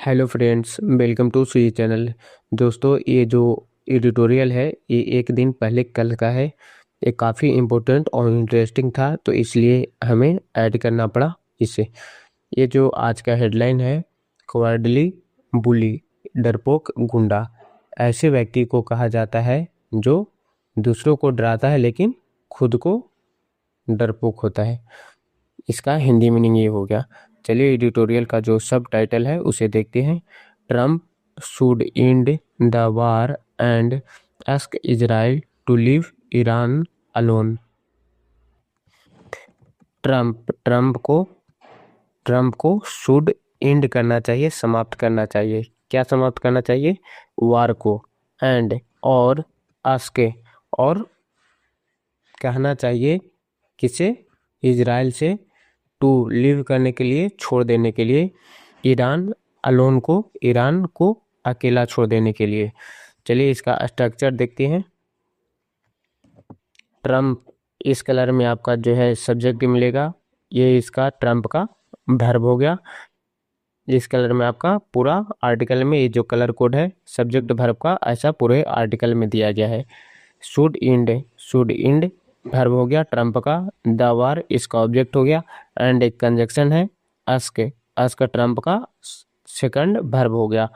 Hello friends, welcome to C channel. दोस्तों, ये जो एडिटोरियल है ये एक दिन पहले कल का है। ये काफ़ी इम्पोर्टेंट और इंटरेस्टिंग था, तो इसलिए हमें ऐड करना पड़ा इसे। ये जो आज का हेडलाइन है, कवर्डली बुली, डरपोक गुंडा। ऐसे व्यक्ति को कहा जाता है जो दूसरों को डराता है लेकिन खुद को डरपोक होता है। इसका हिंदी मीनिंग ये हो गया। चलिए एडिटोरियल का जो सब टाइटल है उसे देखते हैं। Trump should end the war and ask Israel to leave Iran alone. Trump को शुड एंड करना चाहिए, समाप्त करना चाहिए। क्या समाप्त करना चाहिए? वार को। एंड और आस्क और कहना चाहिए किसे? इजराइल से। टू लीव करने के लिए, छोड़ देने के लिए। ईरान अलोन को, ईरान को अकेला छोड़ देने के लिए। चलिए इसका स्ट्रक्चर देखते हैं। ट्रम्प, इस कलर में आपका जो है सब्जेक्ट मिलेगा, ये इसका ट्रम्प का वर्ब हो गया। इस कलर में आपका पूरा आर्टिकल में ये जो कलर कोड है सब्जेक्ट वर्ब का, ऐसा पूरे आर्टिकल में दिया गया है। शुड इंड वर्ब हो गया ट्रम्प का। द वार इसका ऑब्जेक्ट हो गया। एंड एक कंजक्शन है आस्क ट्रम्प का सेकंड वर्ब हो गया।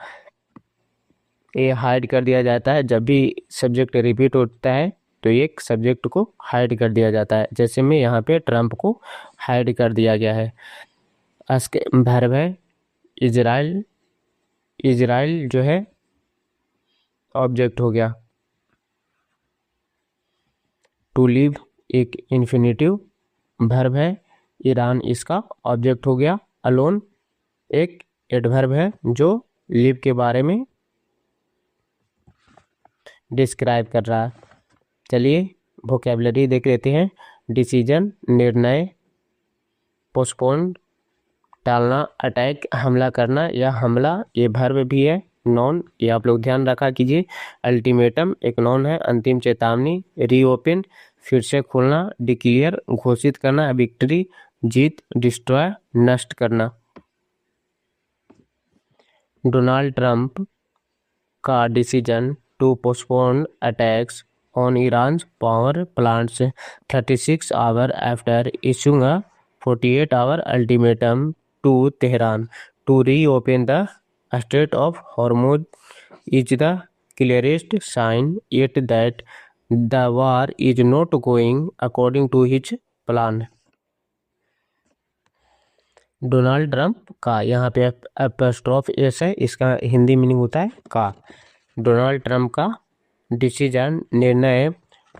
ये हाइड कर दिया जाता है जब भी सब्जेक्ट रिपीट होता है, तो एक सब्जेक्ट को हाइड कर दिया जाता है। जैसे में यहाँ पे ट्रम्प को हाइड कर दिया गया है। आस्क वर्ब है इजराइल, इजराइल जो है ऑब्जेक्ट हो गया। टू लीव एक इन्फिनेटिव वर्ब है। ईरान इसका ऑब्जेक्ट हो गया। अलोन एक एडवर्ब है जो लीव के बारे में डिस्क्राइब कर रहा है। चलिए वोकैबुलरी देख लेते हैं। डिसीजन निर्णय, पोस्टपोन टालना, अटैक हमला करना या हमला ये वर्ब भी है। नॉन ये आप लोग ध्यान रखा कीजिए। अल्टीमेटम एक नॉन है, अंतिम चेतावनी। रीओपन फिर से खोलना। डिक्लेयर घोषित करना। विक्ट्री जीत। डिस्ट्रॉय नष्ट करना। डोनाल्ड ट्रंप का decision to postpone attacks on Iran's power plants 36 hours after issuing a 48-hour ultimatum to Tehran to reopen the Strait of Hormuz is the clearest sign yet that the war is not going according to his plan. Donald Trump का, यहाँ पे apostrophe S है, इसका Hindi meaning होता है का। Donald Trump का decision निर्णय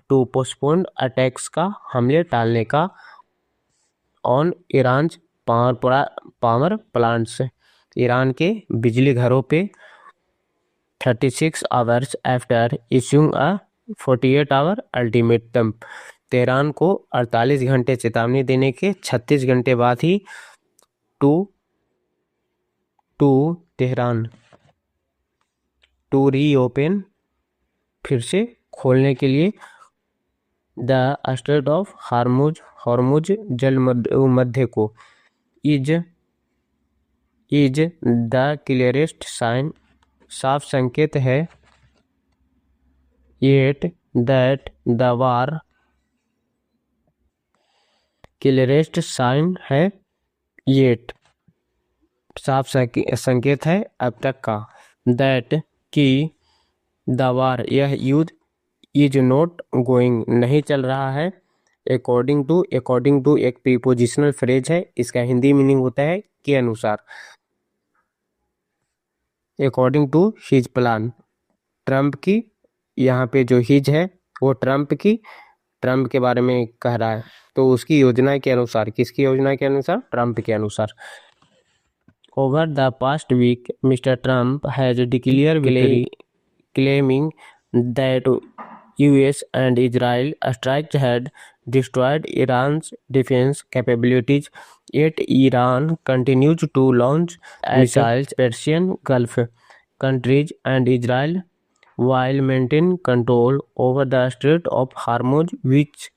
टू पोस्टपोन अटैक्स का, हमले टालने का। On Iran power plants Iran के बिजली घरों पे। 36 hours after issuing a 48 hour ultimatum, Tehran को 48 घंटे चेतावनी देने के 36 घंटे बाद ही टू तेहरान टू रीओपन फिर से खोलने के लिए। द स्ट्रेट ऑफ हॉर्मुज जल मध्य को। इज द क्लियरेस्ट साइन साफ संकेत है। Yet that the war clearest sign है। येट साफ संकेत है अब तक का। दैट की द वार यह युद्ध इज नॉट गोइंग नहीं चल रहा है। अकॉर्डिंग टू एक प्रीपोजिशनल फ्रेज है, इसका हिंदी मीनिंग होता है के अनुसार। According to his plan, Trump की, यहाँ पे जो हिज है वो ट्रम्प के बारे में कह रहा है, तो उसकी योजना के अनुसार। किसकी योजना के अनुसार? ट्रम्प के अनुसार। Over the past week mister Trump has declare victory, claiming that US and Israel strikes had destroyed Iran's defense capabilities, yet Iran continues to launch missiles Persian Gulf countries and Israel while maintaining control over the Strait of Hormuz, which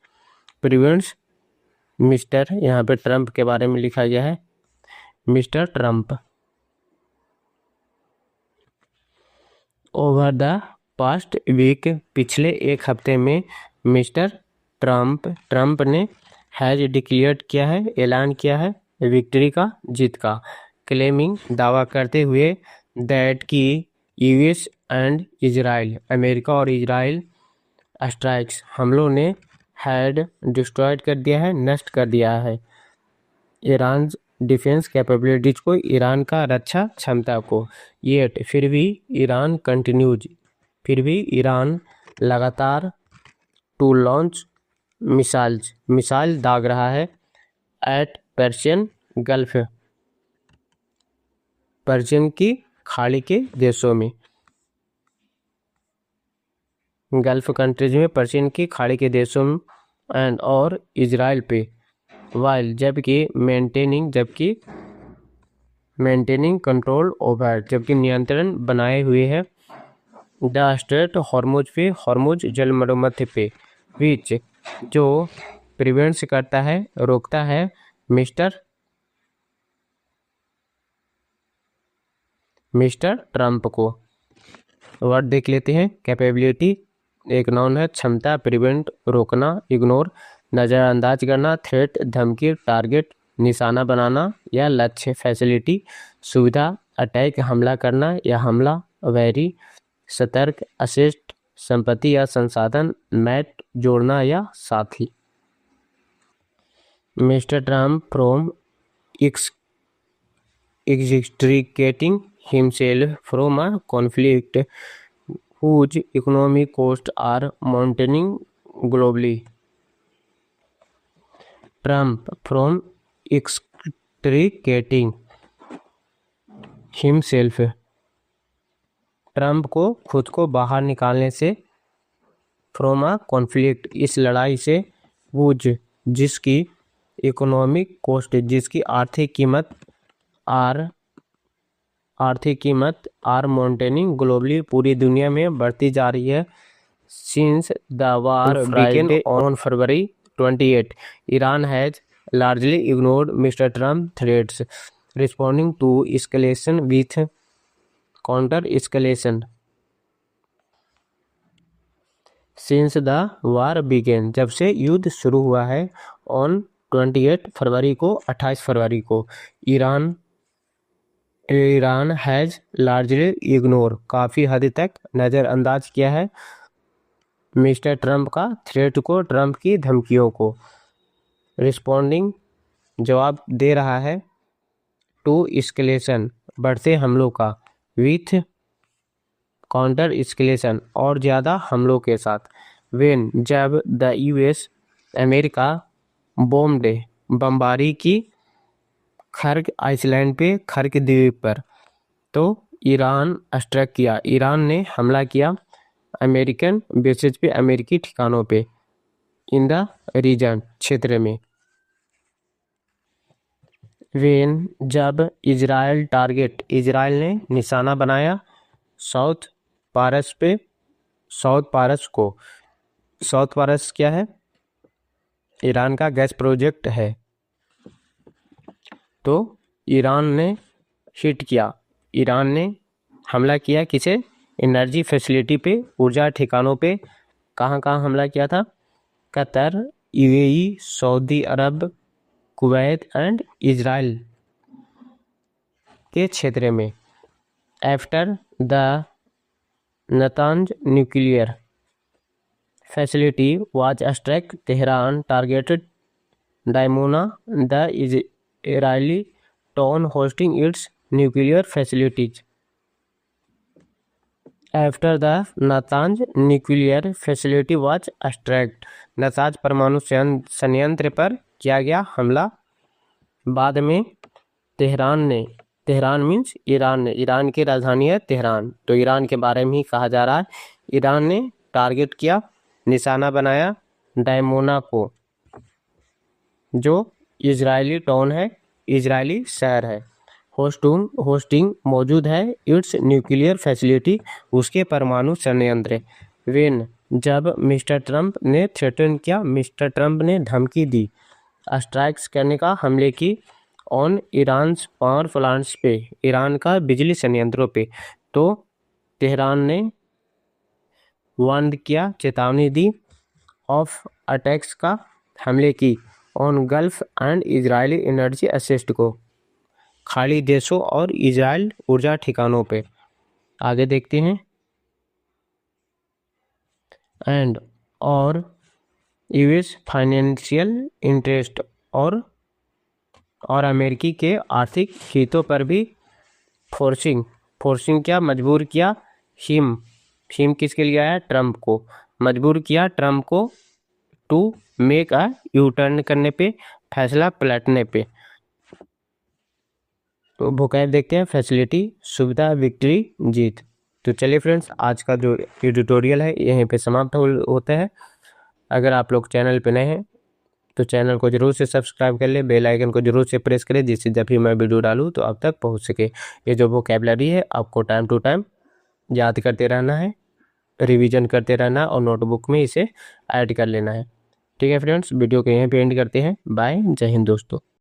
prevents mister, यहाँ पे Trump के बारे में लिखा गया है। Mister Trump over the past week, पिछले एक हफ्ते में मिस्टर ट्रंप ने हैज डिक्लेयर्ड किया है, ऐलान किया है, विक्ट्री का, जीत का, क्लेमिंग, दावा करते हुए, दैट की यूएस एंड इजराइल, अमेरिका और इजराइल स्ट्राइक्स, हमलों ने, हैड डिस्ट्रॉयड कर दिया है, नष्ट कर दिया है, ईरान डिफेंस कैपेबिलिटीज को, ईरान का रक्षा क्षमता को, येट फिर भी ईरान कंटिन्यूज, फिर भी ईरान लगातार, टू लॉन्च मिसाइल दाग रहा है, एट पर्शियन गल्फ, पर्शियन की खाड़ी के देशों में, गल्फ कंट्रीज में, पर्शियन की खाड़ी के देशों में, एंड और इजराइल पे, वाइल जबकि मेंटेनिंग कंट्रोल ओवर, जबकि नियंत्रण बनाए हुए है, द स्ट्रेट हॉर्मुज पे, हॉर्मुज जल मरुमध्य पे, विच जो प्रिवेंट्स करता है, रोकता है, मिस्टर ट्रंप को। वर्ड देख लेते हैं। कैपेबिलिटी एक नाउन है, क्षमता, प्रिवेंट रोकना, इग्नोर नज़रअंदाज करना, थ्रेट धमकी, टारगेट निशाना बनाना या लक्ष्य, फैसिलिटी सुविधा, अटैक हमला करना या हमला, वेरी सतर्क, असिस्ट संपत्ति या संसाधन, मैट जोड़ना या साथी। Mister Trump from extricating himself from a conflict whose economic costs are mounting globally. Trump from extricating himself, Trump को खुद को बाहर निकालने से, फ्रॉम अ कॉन्फ्लिक्ट इस लड़ाई से, वुज जिसकी, इकोनॉमिक कोस्ट जिसकी आर्थिक कीमत आर माउंटेनिंग ग्लोबली पूरी दुनिया में बढ़ती जा रही है, since the war began on February 28, Iran has largely ignored mister Trump threats, responding to escalation with counter escalation. Since the war began, जब से युद्ध शुरू हुआ है, ऑन 28 फरवरी को, 28 फरवरी को, ईरान हैज लार्जली इग्नोर काफ़ी हद तक नज़रअंदाज किया है, मिस्टर ट्रंप का थ्रेट को, ट्रंप की धमकियों को, रिस्पॉन्डिंग जवाब दे रहा है, टू एस्केलेशन बढ़ते हमलों का, विथ काउंटर एस्केलेशन और ज़्यादा हमलों के साथ, वेन जब द यूएस अमेरिका बॉम्बे बमबारी की खर्ग आइसलैंड पे, खर्ग द्वीप पर, तो ईरान स्ट्राइक किया, ईरान ने हमला किया, अमेरिकन बेसेस पे, अमेरिकी ठिकानों पे, इन द रीजन क्षेत्र में, वेन जब इजराइल ने निशाना बनाया, साउथ पारस क्या है, ईरान का गैस प्रोजेक्ट है, तो ईरान ने हिट किया, ईरान ने हमला किया किसे, एनर्जी फैसिलिटी पे, ऊर्जा ठिकानों पे, कहाँ हमला किया था, Qatar, UAE, Saudi Arab, Kuwait and Israel के क्षेत्र में, after the Natanz nuclear facility was strike, Tehran targeted Dimona, the Israeli town hosting its nuclear facilities. After the Natanz nuclear facility was striked, Natanz परमाणु संयंत्र पर किया गया हमला, बाद में तेहरान मीन्स ईरान की राजधानी है तेहरान, तो ईरान के बारे में ही कहा जा रहा है, ईरान ने टारगेट किया, निशाना बनाया डायमोना को, जो इजरायली टाउन है, इजरायली शहर है, होस्टिंग मौजूद है, इट्स न्यूक्लियर फैसिलिटी उसके परमाणु संयंत्र, वेन जब मिस्टर ट्रंप ने थ्रेटन किया, मिस्टर ट्रंप ने धमकी दी, स्ट्राइक्स करने का, हमले की, ऑन ईरान्स पावर प्लांट्स पे, ईरान का बिजली संयंत्रों पे, तो तेहरान ने वार्न किया, चेतावनी दी ऑफ अटैक्स का, हमले की on gulf and Israeli energy assist को, खाड़ी देशों और इजराइल ऊर्जा ठिकानों पे। आगे देखते हैं। एंड और यूएस फाइनेंशियल इंटरेस्ट और अमेरिकी के आर्थिक हितों पर भी फोर्सिंग क्या, मजबूर किया, हिम किसके लिए आया, ट्रम्प को, मजबूर किया ट्रम्प को to make a U turn करने पे, फैसला पलटने पे। तो वोकैब देखते हैं, फैसिलिटी सुविधा, विक्ट्री जीत। तो चलिए फ्रेंड्स, आज का जो ट्यूटोरियल है यहीं पे समाप्त होता है। अगर आप लोग चैनल पे नए हैं तो चैनल को जरूर से सब्सक्राइब कर ले, बेल आइकन को जरूर से प्रेस करें, जिससे जब भी मैं वीडियो डालूँ तो आप तक पहुंच सके। ये जो वोकैबलरी है आपको टाइम टू टाइम याद करते रहना है, रिवीजन करते रहना और नोटबुक में इसे ऐड कर लेना है। ठीक है फ्रेंड्स, वीडियो को यहीं पे एंड करते हैं। बाय, जय हिंद दोस्तों।